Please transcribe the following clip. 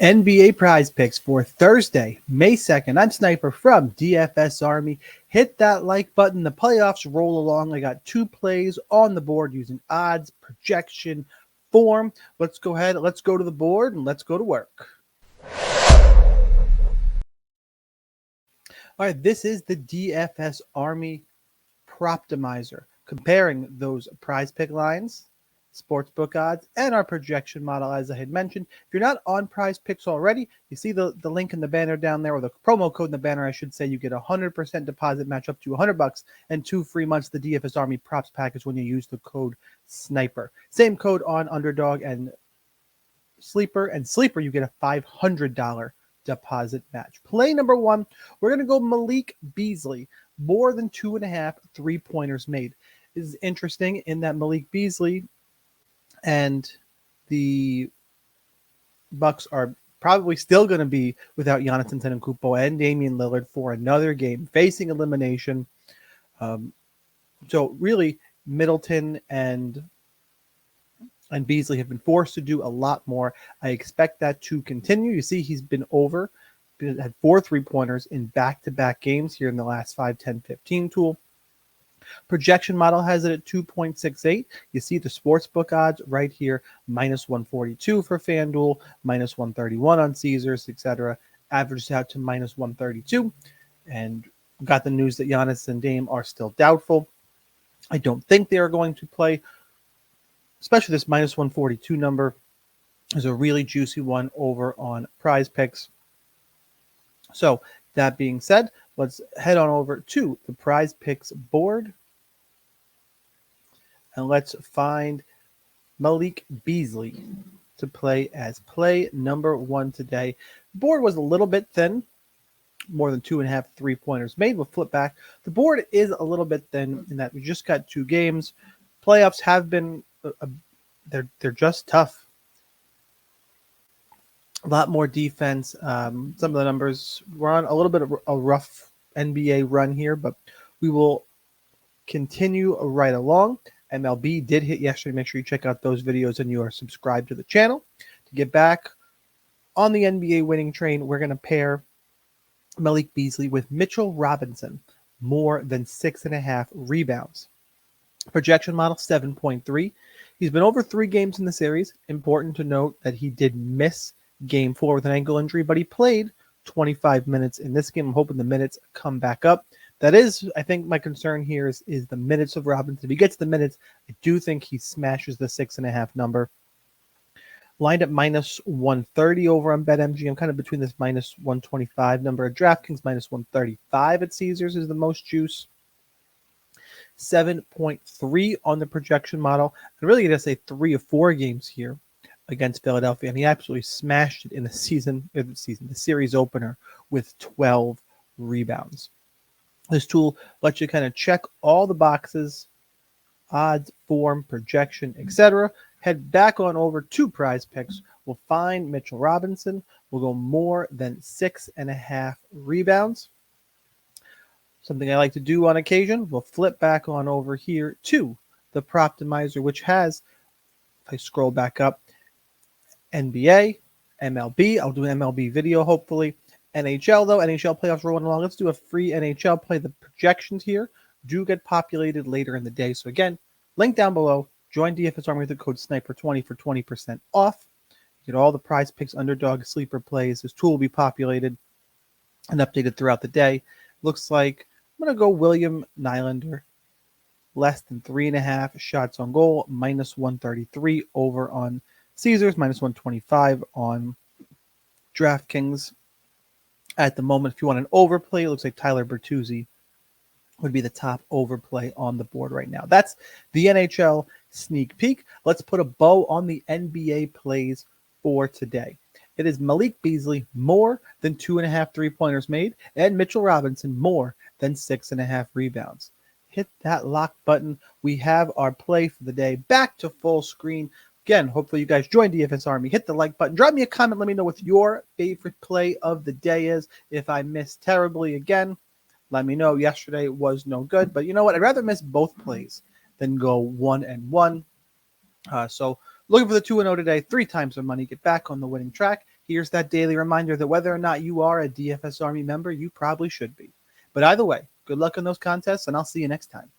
NBA prize picks for Thursday, May 2nd. I'm Sniper from DFS Army. Hit that like button. The playoffs roll along. I got two plays on the board using odds, projection, form. Let's go ahead. Let's go to the board and let's go to work. All right, this is the DFS Army Proptimizer, comparing those prize pick lines, sportsbook odds, and our projection model, as I had mentioned. If you're not on prize picks already, you see the link in the banner down there, or the promo code in the banner, I should say. You get a 100% deposit match up to $100 and 2 free months of the DFS Army props package when you use the code SNIPER. Same code on Underdog and Sleeper. And Sleeper, you get a $500 deposit match. Play number one, we're going to go Malik Beasley. More than 2.5 3-pointers made. This is interesting in that Malik Beasley and the Bucks are probably still going to be without Giannis Antetokounmpo and Damian Lillard for another game, facing elimination. So really, Middleton and Beasley have been forced to do a lot more. I expect that to continue. You see, he's been had 4 3-pointers in back-to-back games here in the last 5, 10, 15 tool. Projection model has it at 2.68. You see the sportsbook odds right here, minus 142 for FanDuel, minus 131 on Caesars, etc. Averages out to minus 132. And got the news that Giannis and Dame are still doubtful. I don't think they are going to play, especially this minus 142 number is a really juicy one over on Prize Picks. So that being said, let's head on over to the Prize Picks board and let's find Malik Beasley to play as play number one today. The board was a little bit thin, more than 2.5 3-pointers made. We'll flip back. The board is a little bit thin in that we just got 2 games. Playoffs have been they're just tough. A lot more defense. Some of the numbers, we're on a little bit of a rough NBA run here, but we will continue right along. MLB did hit yesterday. Make sure you check out those videos and you are subscribed to the channel. To get back on the NBA winning train, we're going to pair Malik Beasley with Mitchell Robinson, more than 6.5 rebounds. Projection model 7.3. He's been over 3 games in the series. Important to note that he did miss Game 4 with an ankle injury, but he played 25 minutes in this game. I'm hoping the minutes come back up. That is, I think my concern here is the minutes of Robinson. If he gets the minutes, I do think he smashes the 6.5 number. Lined at minus 130 over on BetMGM. I'm kind of between this minus 125 number. At DraftKings, minus 135 at Caesars is the most juice. 7.3 on the projection model. I'm really going to say 3 or 4 games here against Philadelphia, and he absolutely smashed it in the series opener with 12 rebounds. This tool lets you kind of check all the boxes, odds, form, projection, etc. Head back on over to Prize Picks. We'll find Mitchell Robinson. We'll go more than 6.5 rebounds. Something I like to do on occasion. We'll flip back on over here to the Proptimizer, which has, if I scroll back up, NBA, MLB. I'll do an MLB video, hopefully. NHL, though. NHL playoffs rolling along. Let's do a free NHL play. The projections here do get populated later in the day. So, again, link down below. Join DFS Army with the code SNIPER20 for 20% off. Get all the Prize Picks, Underdog, Sleeper plays. This tool will be populated and updated throughout the day. Looks like I'm going to go William Nylander. Less than 3.5 shots on goal. Minus 133 over on Caesars. Minus 125 on DraftKings. At the moment, if you want an overplay, it looks like Tyler Bertuzzi would be the top overplay on the board right now. That's the NHL sneak peek. Let's put a bow on the NBA plays for today. It is Malik Beasley, more than 2.5 3-pointers made, and Mitchell Robinson, more than 6.5 rebounds. Hit that lock button. We have our play for the day back to full screen. Again, hopefully you guys join DFS Army. Hit the like button. Drop me a comment. Let me know what your favorite play of the day is. If I missed terribly again, let me know. Yesterday was no good. But you know what? I'd rather miss both plays than go 1-1. So Looking for the 2-0 today, 3 times their money, get back on the winning track. Here's that daily reminder that whether or not you are a DFS Army member, you probably should be. But either way, good luck in those contests, and I'll see you next time.